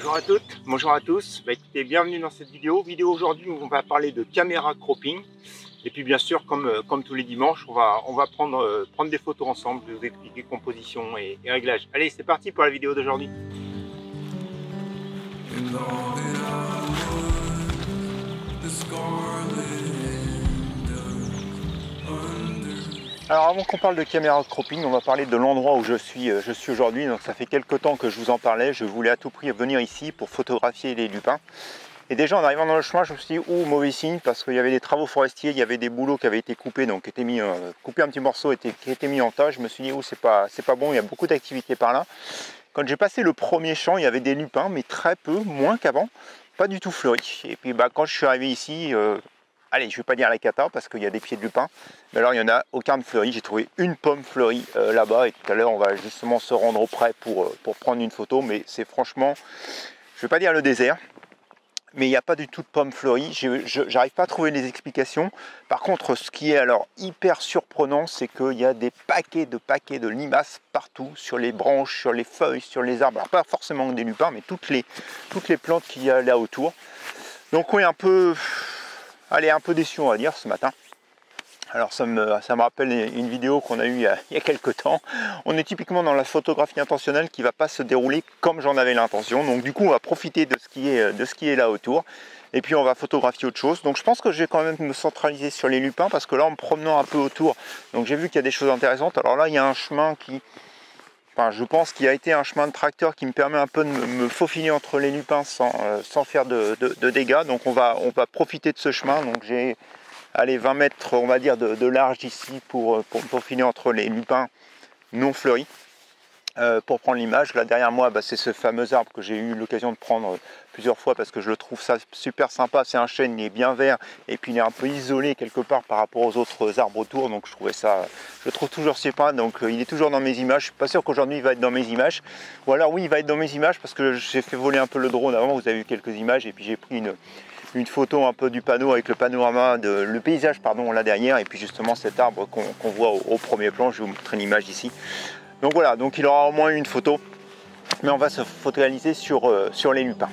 Bonjour à toutes, bonjour à tous. Écoutez, bienvenue dans cette vidéo. Aujourd'hui, on va parler de caméra cropping. Et puis bien sûr, comme tous les dimanches, on va prendre des photos ensemble. Je vais vous expliquer composition et réglage. Allez, c'est parti pour la vidéo d'aujourd'hui. Alors avant qu'on parle de caméra cropping, on va parler de l'endroit où je suis aujourd'hui. Donc ça fait quelques temps que je vous en parlais. Je voulais à tout prix venir ici pour photographier les lupins. Et déjà en arrivant dans le chemin, je me suis dit, mauvais signe, parce qu'il y avait des travaux forestiers, il y avait des bouleaux qui avaient été coupés, donc qui étaient mis, coupés un petit morceau, qui étaient mis en tas. Je me suis dit, c'est pas bon, il y a beaucoup d'activité par là. Quand j'ai passé le premier champ, il y avait des lupins, mais très peu, moins qu'avant, pas du tout fleuris. Et puis quand je suis arrivé ici, allez, je ne vais pas dire la cata parce qu'il y a des pieds de lupin, mais alors il n'y en a aucun de fleuri. J'ai trouvé une pomme fleurie là-bas et tout à l'heure on va justement se rendre auprès pour prendre une photo, mais c'est franchement, je ne vais pas dire le désert, mais il n'y a pas du tout de pommes fleuries. Je n'arrive pas à trouver les explications. Par contre, ce qui est alors hyper surprenant, c'est qu'il y a des paquets de limaces partout, sur les branches, sur les feuilles, sur les arbres. Alors pas forcément des lupins, mais toutes les plantes qu'il y a là autour. Donc on est un peu déçu, on va dire, ce matin. Alors ça me rappelle une vidéo qu'on a eue il y a quelques temps. On est typiquement dans la photographie intentionnelle qui ne va pas se dérouler comme j'en avais l'intention. Donc du coup on va profiter de ce qui est là autour. Et puis on va photographier autre chose. Donc je pense que je vais quand même me centraliser sur les lupins parce que là en me promenant un peu autour, donc j'ai vu qu'il y a des choses intéressantes. Alors là il y a un chemin qui... Enfin, je pense qu'il y a été un chemin de tracteur qui me permet un peu de me faufiler entre les lupins sans faire de dégâts. Donc on va profiter de ce chemin. Donc j'ai 20 mètres on va dire de large ici pour me faufiler entre les lupins non fleuris. Pour prendre l'image, là derrière moi c'est ce fameux arbre que j'ai eu l'occasion de prendre plusieurs fois parce que je le trouve ça super sympa. C'est un chêne, il est bien vert et puis il est un peu isolé quelque part par rapport aux autres arbres autour, donc je le trouve toujours super. Donc il est toujours dans mes images. Je suis pas sûr qu'aujourd'hui il va être dans mes images, ou alors oui il va être dans mes images parce que j'ai fait voler un peu le drone avant, vous avez vu quelques images et puis j'ai pris une photo un peu du panneau avec le panorama, le paysage pardon là derrière, et puis justement cet arbre qu'on voit au premier plan. Je vais vous montrer une image ici. Donc voilà, donc il aura au moins une photo, mais on va se focaliser sur les lupins.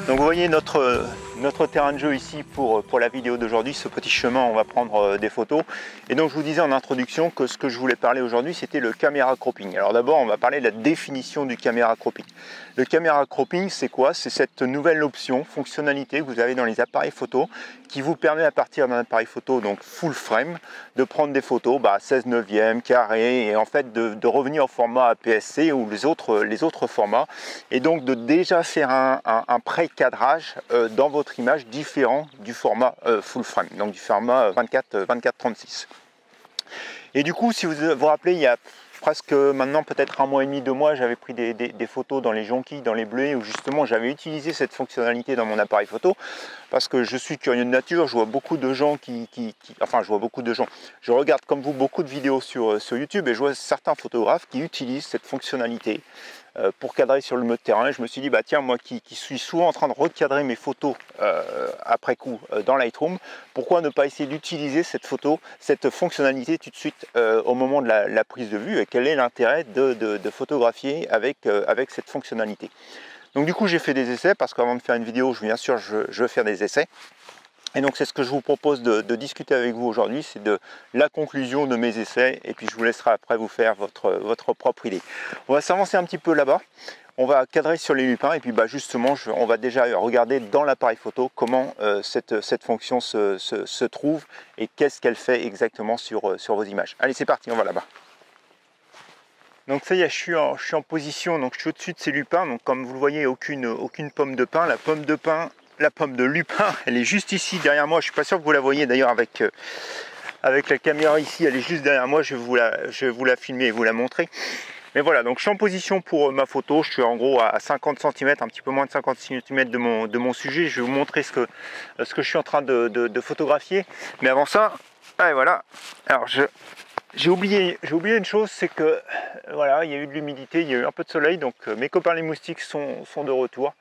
Donc vous voyez notre terrain de jeu ici pour la vidéo d'aujourd'hui, ce petit chemin, on va prendre des photos. Et donc je vous disais en introduction que ce que je voulais parler aujourd'hui, c'était le caméra cropping. Alors d'abord, on va parler de la définition du caméra cropping. Le caméra cropping, c'est quoi? C'est cette nouvelle option, fonctionnalité que vous avez dans les appareils photo qui vous permet à partir d'un appareil photo, donc full frame, de prendre des photos 16/9, carré, et en fait de revenir au format APS-C ou les autres formats, et donc de déjà faire un pré-cadrage dans votre image différent du format full frame, donc du format 24-36. Et du coup, si vous vous rappelez, il y a presque maintenant peut-être un mois et demi, 2 mois, j'avais pris des photos dans les jonquilles, dans les bleuets, où justement j'avais utilisé cette fonctionnalité dans mon appareil photo, parce que je suis curieux de nature. Je vois beaucoup de gens je regarde comme vous beaucoup de vidéos sur YouTube, et je vois certains photographes qui utilisent cette fonctionnalité pour cadrer sur le mode terrain. Et je me suis dit, tiens, moi qui suis souvent en train de recadrer mes photos après coup dans Lightroom, pourquoi ne pas essayer d'utiliser cette fonctionnalité tout de suite au moment de la prise de vue, et quel est l'intérêt de photographier avec cette fonctionnalité. Donc du coup j'ai fait des essais, parce qu'avant de faire une vidéo, bien sûr je veux faire des essais. Et donc c'est ce que je vous propose de discuter avec vous aujourd'hui, c'est de la conclusion de mes essais, et puis je vous laisserai après vous faire votre propre idée. On va s'avancer un petit peu là-bas, on va cadrer sur les lupins, et puis justement on va déjà regarder dans l'appareil photo comment cette fonction se trouve, et qu'est-ce qu'elle fait exactement sur vos images. Allez, c'est parti, on va là-bas. Donc ça y est, je suis en position, donc je suis au-dessus de ces lupins. Donc comme vous le voyez, aucune pomme de pin. La pomme de lupin, elle est juste ici derrière moi. Je suis pas sûr que vous la voyez d'ailleurs avec la caméra ici, elle est juste derrière moi. Je vais vous la filmer et vous la montrer. Mais voilà, donc je suis en position pour ma photo, je suis en gros à 50 cm, un petit peu moins de 50 cm de mon sujet. Je vais vous montrer ce que je suis en train de photographier. Mais avant ça, allez, voilà, alors j'ai oublié une chose, c'est que voilà, il y a eu de l'humidité, il y a eu un peu de soleil, donc mes copains les moustiques sont de retour.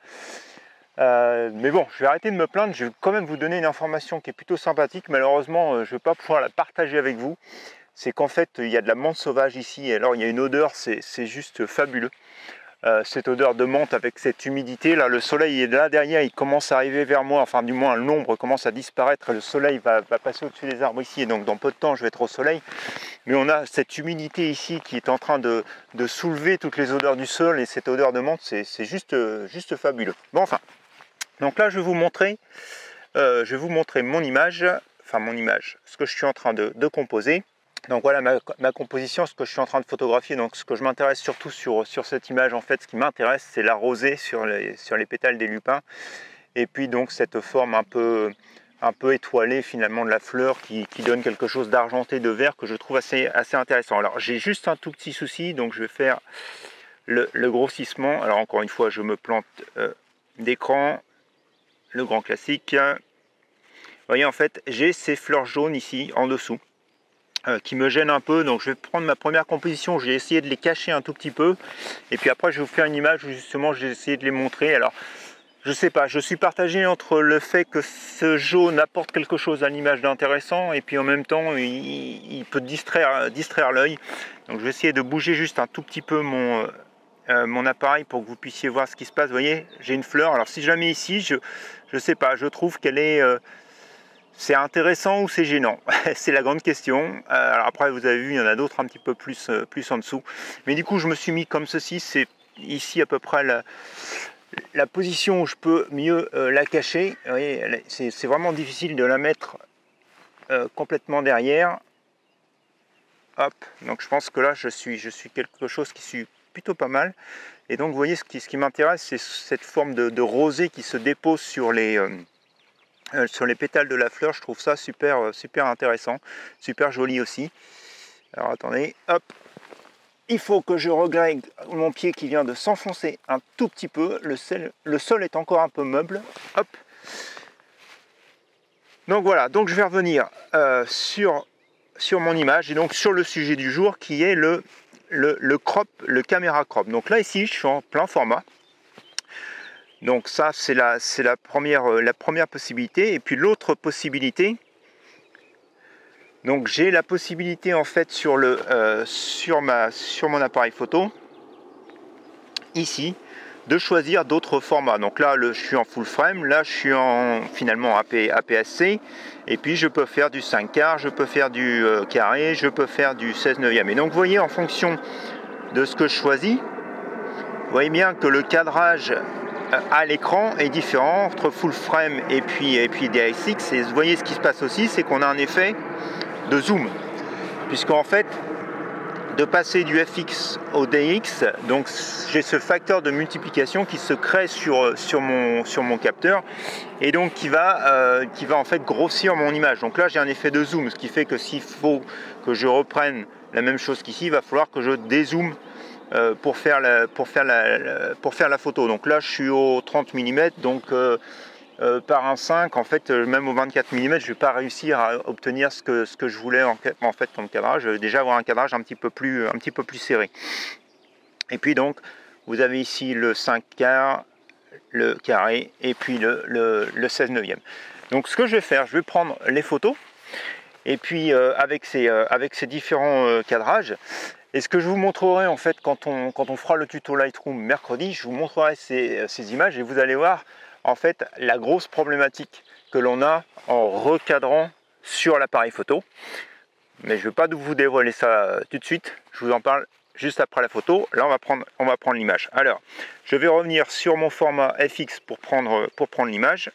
Mais bon, je vais arrêter de me plaindre, je vais quand même vous donner une information qui est plutôt sympathique. Malheureusement, je ne vais pas pouvoir la partager avec vous. C'est qu'en fait, il y a de la menthe sauvage ici, et alors il y a une odeur, c'est juste fabuleux. Cette odeur de menthe avec cette humidité, là le soleil est là derrière, il commence à arriver vers moi, enfin du moins l'ombre commence à disparaître, et le soleil va passer au-dessus des arbres ici, et donc dans peu de temps je vais être au soleil. Mais on a cette humidité ici qui est en train de soulever toutes les odeurs du sol, et cette odeur de menthe, c'est juste fabuleux. Bon, enfin, donc là je vais vous montrer mon image, ce que je suis en train de composer. Donc voilà ma composition, ce que je suis en train de photographier. Donc ce que je m'intéresse surtout sur cette image, en fait, ce qui m'intéresse, c'est la rosée sur les pétales des lupins. Et puis donc cette forme un peu étoilée finalement de la fleur qui donne quelque chose d'argenté, de vert, que je trouve assez intéressant. Alors j'ai juste un tout petit souci, donc je vais faire le grossissement. Alors encore une fois, je me plante d'écran, le grand classique. Vous voyez, en fait, j'ai ces fleurs jaunes ici en dessous. Qui me gêne un peu, donc je vais prendre ma première composition, je vais essayer de les cacher un tout petit peu, et puis après je vais vous faire une image où justement j'ai essayé de les montrer. Alors je sais pas, je suis partagé entre le fait que ce jaune apporte quelque chose à l'image d'intéressant, et puis en même temps il peut distraire l'œil. Donc je vais essayer de bouger juste un tout petit peu mon appareil pour que vous puissiez voir ce qui se passe. Vous voyez, j'ai une fleur, alors si je la mets ici, je sais pas, je trouve qu'elle est c'est intéressant ou c'est gênant? C'est la grande question. Alors après, vous avez vu, il y en a d'autres un petit peu plus en dessous. Mais du coup, je me suis mis comme ceci. C'est ici à peu près la position où je peux mieux la cacher. Vous voyez, c'est vraiment difficile de la mettre complètement derrière. Hop, donc je pense que là, je suis quelque chose qui suit plutôt pas mal. Et donc, vous voyez, ce qui m'intéresse, c'est cette forme de rosée qui se dépose sur les pétales de la fleur. Je trouve ça super intéressant, super joli aussi. Alors attendez, hop, il faut que je règle mon pied qui vient de s'enfoncer un tout petit peu. Le sol est encore un peu meuble. Hop. Donc voilà, donc je vais revenir sur mon image et donc sur le sujet du jour qui est le crop, le caméra crop. Donc là ici, je suis en plein format. Donc ça, c'est la première possibilité. Et puis l'autre possibilité, donc j'ai la possibilité en fait sur mon appareil photo, ici, de choisir d'autres formats. Donc là, je suis en full frame, là je suis finalement APS-C, et puis je peux faire du 5 quarts, je peux faire du carré, je peux faire du 16/9. Et donc vous voyez, en fonction de ce que je choisis, vous voyez bien que le cadrage à l'écran est différent entre full frame et puis DX6. Et vous voyez, ce qui se passe aussi, c'est qu'on a un effet de zoom, puisqu'en fait, de passer du FX au DX, donc j'ai ce facteur de multiplication qui se crée sur mon capteur, et donc qui va en fait grossir mon image. Donc là, j'ai un effet de zoom, ce qui fait que s'il faut que je reprenne la même chose qu'ici, il va falloir que je dézoome pour faire la photo. Donc là je suis au 30 mm, donc par un 5, en fait même au 24 mm je ne vais pas réussir à obtenir ce que je voulais en fait comme cadrage. Je vais déjà avoir un cadrage un petit peu plus serré. Et puis donc vous avez ici le 5 quarts, le carré, et puis le 16/9. Donc ce que je vais faire, je vais prendre les photos, et puis avec ces différents cadrages. Et ce que je vous montrerai en fait quand on fera le tuto Lightroom mercredi, je vous montrerai ces images, et vous allez voir en fait la grosse problématique que l'on a en recadrant sur l'appareil photo. Mais je ne vais pas vous dévoiler ça tout de suite, je vous en parle juste après la photo. Là on va prendre l'image. Alors je vais revenir sur mon format FX pour prendre l'image.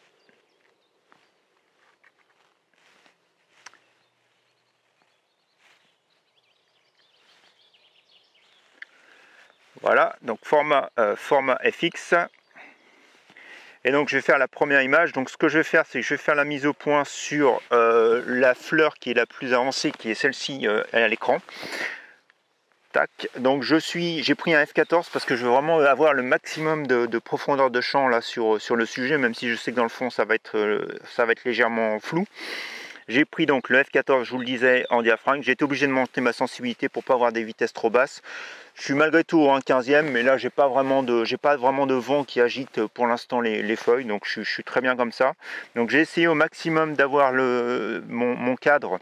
Voilà, donc format FX. Et donc je vais faire la première image. Donc ce que je vais faire, c'est que je vais faire la mise au point sur la fleur qui est la plus avancée, qui est celle-ci à l'écran. Tac, donc j'ai pris un F14 parce que je veux vraiment avoir le maximum de profondeur de champ là sur le sujet, même si je sais que dans le fond ça va être légèrement flou. J'ai pris donc le F14, je vous le disais, en diaphragme. J'ai été obligé de monter ma sensibilité pour pas avoir des vitesses trop basses. Je suis malgré tout au 1/15e, mais là j'ai pas vraiment de vent qui agite pour l'instant les feuilles, donc je suis très bien comme ça. Donc j'ai essayé au maximum d'avoir mon cadre,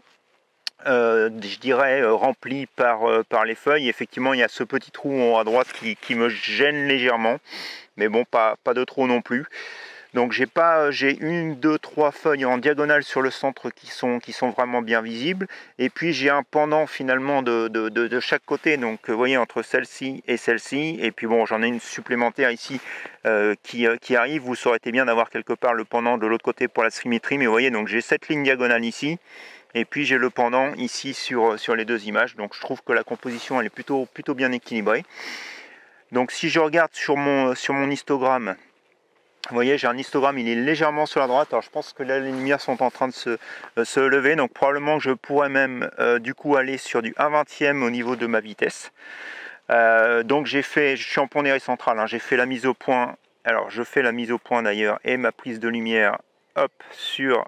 je dirais, rempli par les feuilles. Effectivement, il y a ce petit trou en haut à droite qui me gêne légèrement, mais bon, pas de trop non plus. Donc j'ai 1, 2, 3 feuilles en diagonale sur le centre qui sont vraiment bien visibles, et puis j'ai un pendant finalement de chaque côté, donc vous voyez, entre celle-ci et celle-ci, et puis bon, j'en ai une supplémentaire ici qui arrive. Vous saurez bien d'avoir quelque part le pendant de l'autre côté pour la symétrie, mais vous voyez, donc j'ai cette ligne diagonale ici, et puis j'ai le pendant ici sur les deux images. Donc je trouve que la composition elle est plutôt bien équilibrée. Donc si je regarde sur mon histogramme, vous voyez, j'ai un histogramme, il est légèrement sur la droite. Alors je pense que là les lumières sont en train de se lever, donc probablement que je pourrais même du coup aller sur du 1/20e au niveau de ma vitesse. Donc je suis en pondéré central, hein, j'ai fait la mise au point. Alors je fais la mise au point d'ailleurs et ma prise de lumière, hop, sur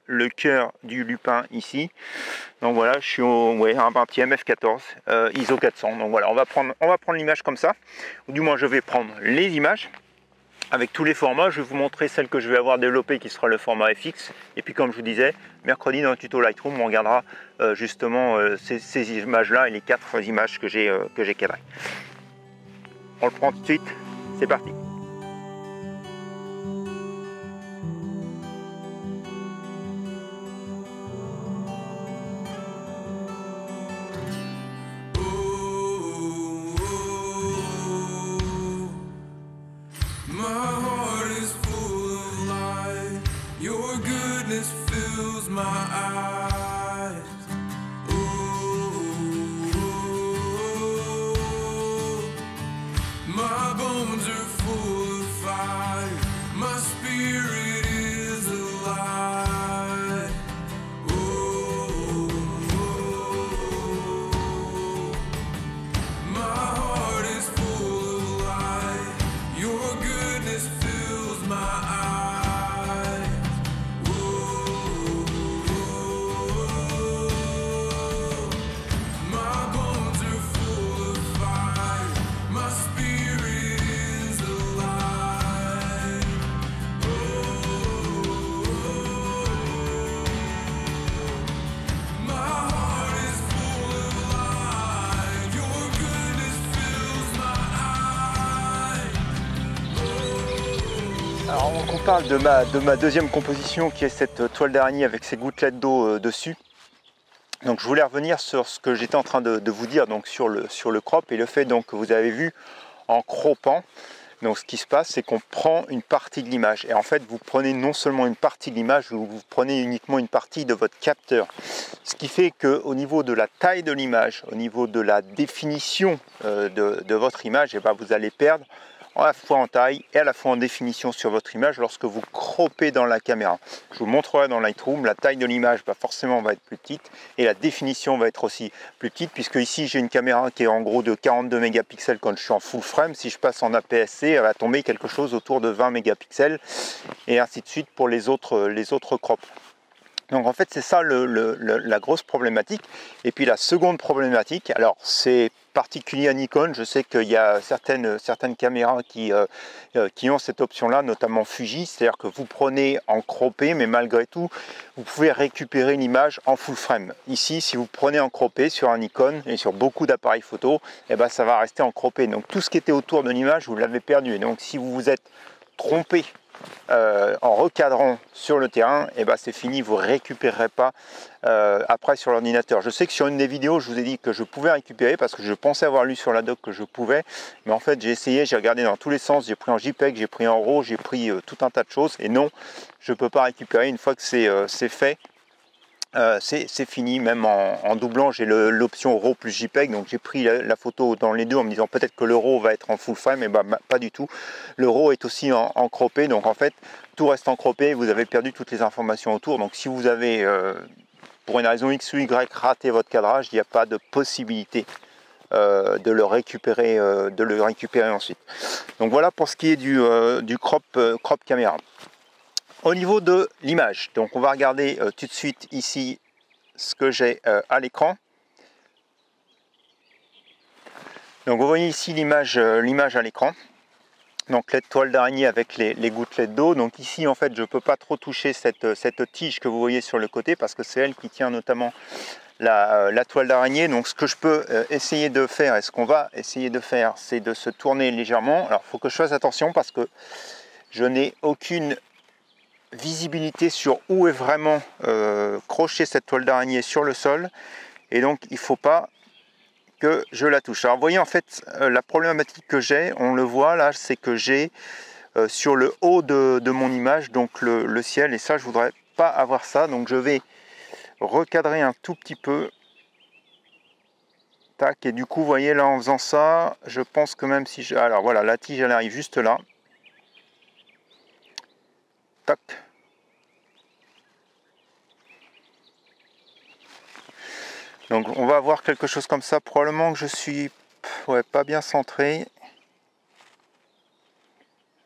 le cœur du lupin ici. Donc voilà, je suis au 1/20e F14 ISO 400. Donc voilà, on va prendre l'image comme ça, ou du moins je vais prendre les images avec tous les formats. Je vais vous montrer celle que je vais avoir développée qui sera le format FX, et puis comme je vous disais, mercredi dans le tuto Lightroom on regardera justement ces images là et les 4 images que j'ai cadrées. On le prend tout de suite, c'est parti. Alors on parle de ma deuxième composition qui est cette toile d'araignée avec ces gouttelettes d'eau dessus. Donc je voulais revenir sur ce que j'étais en train de vous dire, donc sur le crop et le fait donc que vous avez vu en croppant. Donc ce qui se passe, c'est qu'on prend une partie de l'image, et en fait vous prenez non seulement une partie de l'image, vous prenez uniquement une partie de votre capteur. Ce qui fait qu'au niveau de la taille de l'image, au niveau de la définition de votre image, et ben vous allez perdre à la fois en taille et à la fois en définition sur votre image lorsque vous croppez dans la caméra. Je vous montrerai dans Lightroom, la taille de l'image forcément va être plus petite et la définition va être aussi plus petite, puisque ici j'ai une caméra qui est en gros de 42 mégapixels quand je suis en full frame. Si je passe en APS-C, elle va tomber quelque chose autour de 20 mégapixels et ainsi de suite pour les autres crops. Donc en fait c'est ça la grosse problématique. Et puis la seconde problématique, alors c'est particulier à Nikon, je sais qu'il y a certaines caméras qui ont cette option là, notamment Fuji, c'est-à-dire que vous prenez en croppé, mais malgré tout vous pouvez récupérer une image en full frame. Ici si vous prenez en croppé sur un Nikon et sur beaucoup d'appareils photo, et ben ça va rester en croppé, donc tout ce qui était autour de l'image vous l'avez perdu. Et donc si vous vous êtes trompé en recadrant sur le terrain, et ben c'est fini, vous ne récupérerez pas après sur l'ordinateur. Je sais que sur une des vidéos je vous ai dit que je pouvais récupérer parce que je pensais avoir lu sur la doc que je pouvais, mais en fait j'ai essayé, j'ai regardé dans tous les sens, j'ai pris en JPEG, j'ai pris en RAW, j'ai pris tout un tas de choses, et non, je ne peux pas récupérer. Une fois que c'est fait, c'est fini. Même en doublant, j'ai l'option RAW plus JPEG, donc j'ai pris la photo dans les deux en me disant peut-être que le RAW va être en full frame, et ben pas du tout. Le RAW est aussi en croppé, donc en fait tout reste en croppé, vous avez perdu toutes les informations autour. Donc si vous avez pour une raison X ou Y, raté votre cadrage, il n'y a pas de possibilité de le récupérer ensuite. Donc voilà pour ce qui est du crop caméra. Au niveau de l'image, donc on va regarder tout de suite ici ce que j'ai à l'écran. Donc vous voyez ici l'image à l'écran. Donc l'étoile d'araignée avec les gouttelettes d'eau. Donc ici en fait je ne peux pas trop toucher cette tige que vous voyez sur le côté parce que c'est elle qui tient notamment la toile d'araignée. Donc ce que je peux essayer de faire et ce qu'on va essayer de faire, c'est de se tourner légèrement. Alors il faut que je fasse attention parce que je n'ai aucune visibilité sur où est vraiment crochée cette toile d'araignée sur le sol. Et donc il ne faut pas que je la touche. Alors vous voyez en fait la problématique que j'ai, on le voit là, c'est que j'ai sur le haut de mon image donc le ciel, et ça je voudrais pas avoir ça, donc je vais recadrer un tout petit peu. Tac, et du coup vous voyez là en faisant ça, je pense que même si je... Alors voilà, la tige elle arrive juste là. Tac. Donc on va avoir quelque chose comme ça, probablement que je suis pas bien centré.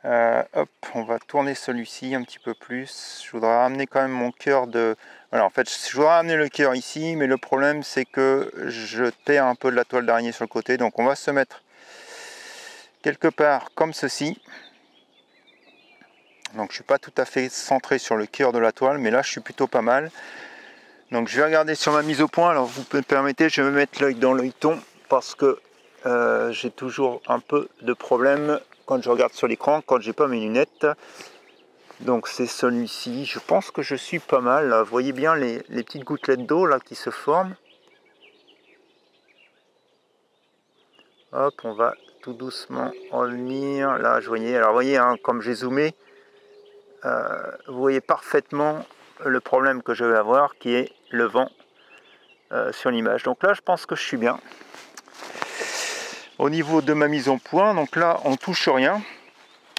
Hop, on va tourner celui-ci un petit peu plus. Je voudrais ramener quand même mon cœur de... Voilà, en fait, je voudrais ramener le cœur ici, mais le problème c'est que je perds un peu de la toile d'araignée sur le côté. Donc on va se mettre quelque part comme ceci. Donc je suis pas tout à fait centré sur le cœur de la toile, mais là je suis plutôt pas mal. Donc je vais regarder sur ma mise au point. Alors vous me permettez, je vais me mettre l'œil dans l'œilleton parce que j'ai toujours un peu de problème quand je regarde sur l'écran, quand j'ai pas mes lunettes. Donc c'est celui-ci. Je pense que je suis pas mal. Là. Vous voyez bien les petites gouttelettes d'eau là qui se forment. Hop, on va tout doucement revenir. Là, je voyais. Alors vous voyez, hein, comme j'ai zoomé, vous voyez parfaitement le problème que je vais avoir, qui est le vent sur l'image. Donc là, je pense que je suis bien. Au niveau de ma mise en point, donc là, on touche rien.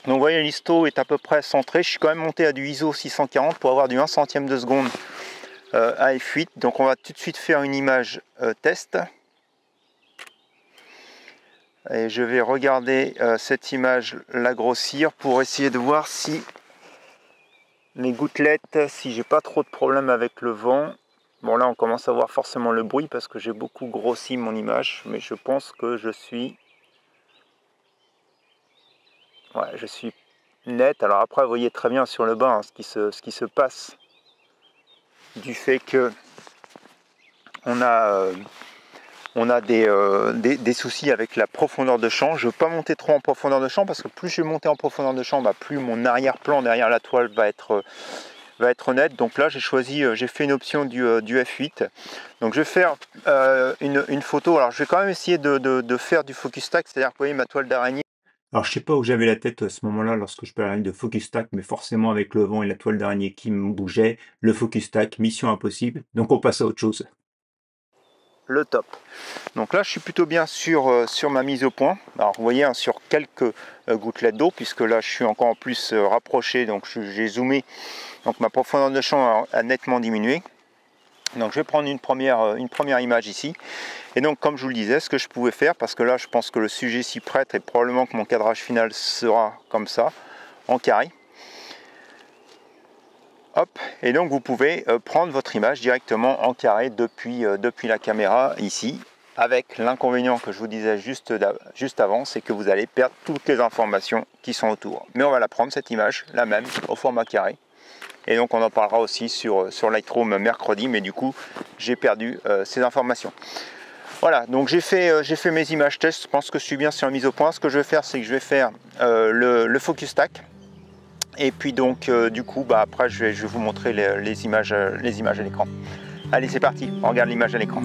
Donc vous voyez, l'histo est à peu près centré. Je suis quand même monté à du ISO 640 pour avoir du 1 centième de seconde à f8. Donc on va tout de suite faire une image test. Et je vais regarder cette image, la grossir pour essayer de voir si mes gouttelettes, si j'ai pas trop de problème avec le vent. Bon là on commence à voir forcément le bruit parce que j'ai beaucoup grossi mon image, mais je pense que je suis net. Alors après vous voyez très bien sur le bas hein, ce qui se passe du fait que on a des soucis avec la profondeur de champ. Je ne veux pas monter trop en profondeur de champ parce que plus je vais monter en profondeur de champ, plus mon arrière-plan derrière la toile va être net. Donc là j'ai fait une option du F8. Donc je vais faire une photo. Alors je vais quand même essayer de faire du focus stack, c'est-à-dire que vous voyez ma toile d'araignée. Alors je sais pas où j'avais la tête à ce moment-là lorsque je parlais de focus stack, mais forcément avec le vent et la toile d'araignée qui me bougeait, le focus stack, mission impossible. Donc on passe à autre chose. Le top. Donc là je suis plutôt bien sur ma mise au point. Alors vous voyez hein, sur quelques gouttelettes d'eau, puisque là je suis encore en plus rapproché, donc j'ai zoomé, donc ma profondeur de champ a nettement diminué. Donc je vais prendre une première image ici. Et donc comme je vous le disais, ce que je pouvais faire, parce que là je pense que le sujet s'y prête et probablement que mon cadrage final sera comme ça, en carré. Hop, et donc vous pouvez prendre votre image directement en carré depuis la caméra ici, avec l'inconvénient que je vous disais juste avant, c'est que vous allez perdre toutes les informations qui sont autour. Mais on va la prendre cette image, la même, au format carré. Et donc on en parlera aussi sur Lightroom mercredi, mais du coup j'ai perdu ces informations. Voilà, donc j'ai fait mes images test, je pense que je suis bien sur la mise au point. Ce que je vais faire, c'est que je vais faire le focus stack. Et puis donc du coup après je vais vous montrer les images à l'écran. Allez c'est parti, on regarde l'image à l'écran.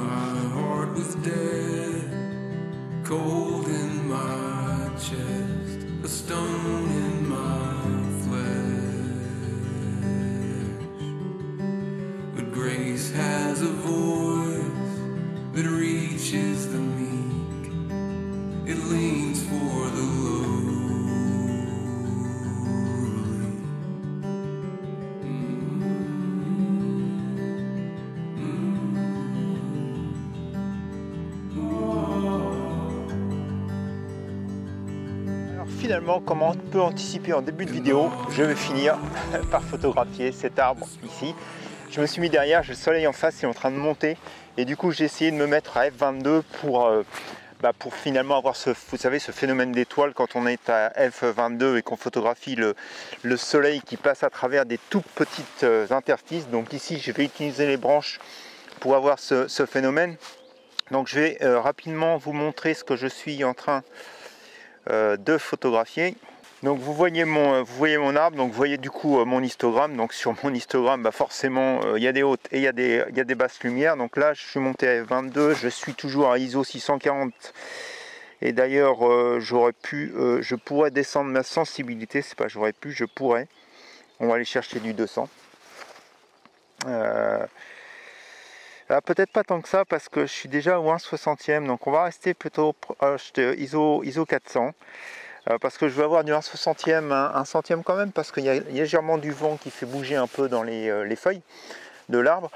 finalement, comme on peut anticiper en début de vidéo, je vais finir par photographier cet arbre ici. Je me suis mis derrière, j'ai le soleil en face, il est en train de monter. Et du coup, j'ai essayé de me mettre à f22 pour finalement avoir vous savez, ce phénomène d'étoile quand on est à f22 et qu'on photographie le soleil qui passe à travers des toutes petites interstices. Donc ici, je vais utiliser les branches pour avoir ce phénomène. Donc je vais rapidement vous montrer ce que je suis en train de photographier. Donc vous voyez mon arbre, donc vous voyez du coup mon histogramme. Donc sur mon histogramme, forcément il y a des hautes et il y a des basses lumières. Donc là je suis monté à f22, je suis toujours à ISO 640. Et d'ailleurs je pourrais descendre ma sensibilité, c'est pas j'aurais pu, je pourrais. On va aller chercher du 200. Peut-être pas tant que ça parce que je suis déjà au 1/60e, donc on va rester plutôt proche de ISO 400. Parce que je veux avoir du 1/60e, un centième quand même, parce qu'il y a légèrement du vent qui fait bouger un peu dans les feuilles de l'arbre.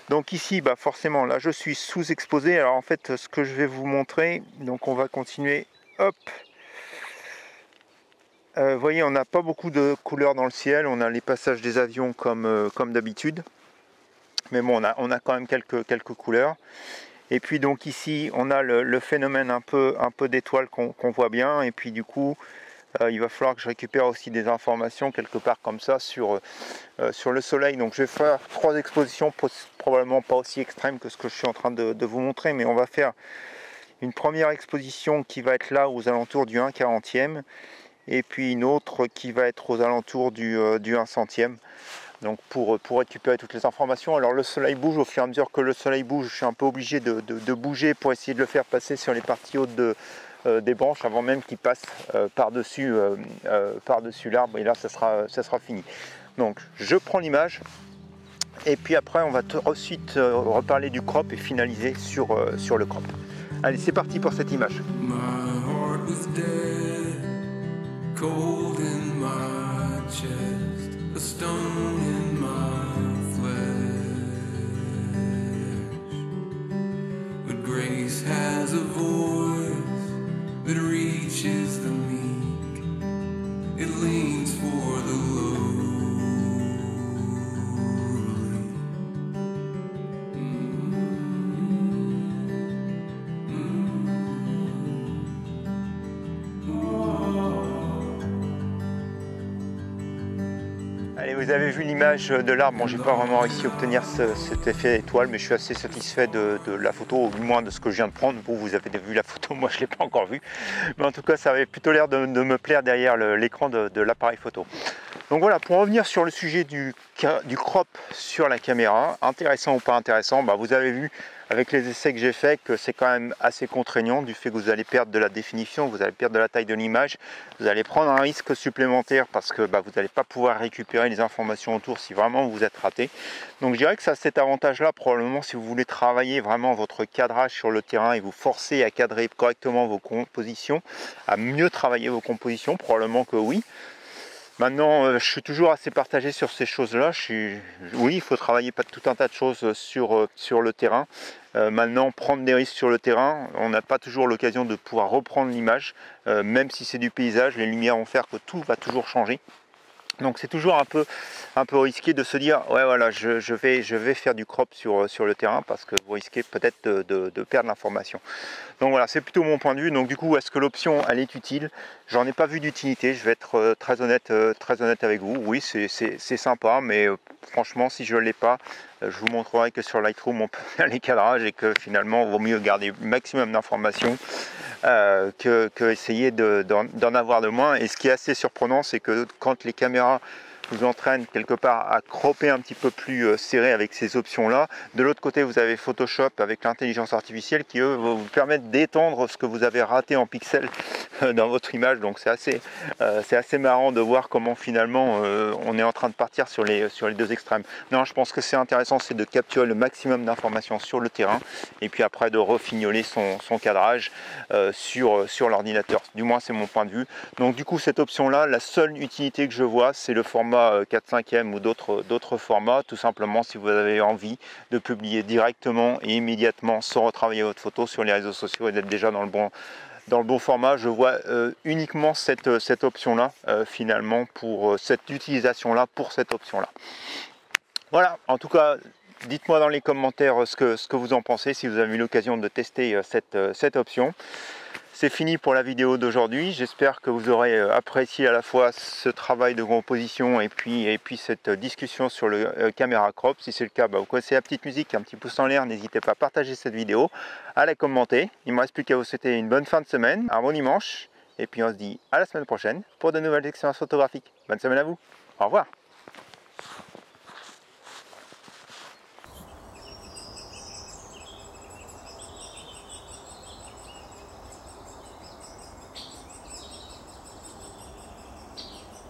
Donc ici, forcément, là je suis sous-exposé. Alors en fait, ce que je vais vous montrer, donc on va continuer, hop. Vous voyez, on n'a pas beaucoup de couleurs dans le ciel, on a les passages des avions comme d'habitude. Mais bon, on a quand même quelques couleurs. Et puis donc ici, on a le phénomène un peu d'étoiles qu'on voit bien. Et puis du coup, il va falloir que je récupère aussi des informations quelque part comme ça sur le soleil. Donc je vais faire 3 expositions, probablement pas aussi extrêmes que ce que je suis en train de vous montrer. Mais on va faire une première exposition qui va être là aux alentours du 1/40e. Et puis une autre qui va être aux alentours du 1/100e. Donc pour récupérer toutes les informations. Alors le soleil bouge, au fur et à mesure que le soleil bouge, je suis un peu obligé de bouger pour essayer de le faire passer sur les parties hautes des branches avant même qu'il passe par-dessus l'arbre, et là ça sera fini. Donc je prends l'image et puis après on va ensuite reparler du crop et finaliser sur le crop. Allez, c'est parti pour cette image. A stone in my flesh, but grace has a voice that reaches the meek, it leans for the lowly. Allez, vous avez vu l'image de l'arbre. Bon, j'ai pas vraiment réussi à obtenir cet effet étoile, mais je suis assez satisfait de la photo, ou du moins de ce que je viens de prendre. Vous avez vu la photo, moi je l'ai pas encore vue, mais en tout cas ça avait plutôt l'air de me plaire derrière l'écran de l'appareil photo. Donc voilà, pour revenir sur le sujet du crop sur la caméra, intéressant ou pas intéressant, vous avez vu avec les essais que j'ai faits que c'est quand même assez contraignant du fait que vous allez perdre de la définition, vous allez perdre de la taille de l'image, vous allez prendre un risque supplémentaire parce que vous n'allez pas pouvoir récupérer les informations autour si vraiment vous êtes raté. Donc je dirais que ça a cet avantage-là probablement si vous voulez travailler vraiment votre cadrage sur le terrain et vous forcer à cadrer correctement vos compositions, à mieux travailler vos compositions, probablement que oui. Maintenant, je suis toujours assez partagé sur ces choses-là. Oui, il faut travailler tout un tas de choses sur le terrain. Maintenant, prendre des risques sur le terrain, on n'a pas toujours l'occasion de pouvoir reprendre l'image. Même si c'est du paysage, les lumières vont faire que tout va toujours changer. Donc c'est toujours un peu risqué de se dire ouais voilà je vais faire du crop sur le terrain parce que vous risquez peut-être de perdre l'information. Donc voilà, c'est plutôt mon point de vue. Donc du coup, est-ce que l'option elle est utile? J'en ai pas vu d'utilité, je vais être très honnête avec vous. Oui, c'est sympa, mais franchement si je ne l'ai pas, je vous montrerai que sur Lightroom on peut faire les cadrages et que finalement il vaut mieux garder le maximum d'informations que essayer d'en avoir de moins. Et ce qui est assez surprenant, c'est que quand les caméras vous entraînent quelque part à cropper un petit peu plus serré avec ces options là, de l'autre côté vous avez Photoshop avec l'intelligence artificielle qui eux vont vous permettre d'étendre ce que vous avez raté en pixels dans votre image. Donc c'est assez marrant de voir comment finalement on est en train de partir sur les deux extrêmes. Non, je pense que c'est intéressant, c'est de capturer le maximum d'informations sur le terrain et puis après de refignoler son cadrage sur l'ordinateur. Du moins c'est mon point de vue. Donc du coup cette option là, la seule utilité que je vois, c'est le format 4/5e ou d'autres formats, tout simplement si vous avez envie de publier directement et immédiatement sans retravailler votre photo sur les réseaux sociaux et d'être déjà dans dans le bon format. Je vois uniquement cette option-là, finalement, pour cette utilisation-là, pour cette option-là. Voilà, en tout cas, dites-moi dans les commentaires ce que vous en pensez, si vous avez eu l'occasion de tester cette option. C'est fini pour la vidéo d'aujourd'hui. J'espère que vous aurez apprécié à la fois ce travail de composition et puis cette discussion sur le caméra crop. Si c'est le cas, vous connaissez la petite musique, un petit pouce en l'air. N'hésitez pas à partager cette vidéo, à la commenter. Il ne me reste plus qu'à vous souhaiter une bonne fin de semaine, un bon dimanche. Et puis on se dit à la semaine prochaine pour de nouvelles expériences photographiques. Bonne semaine à vous. Au revoir.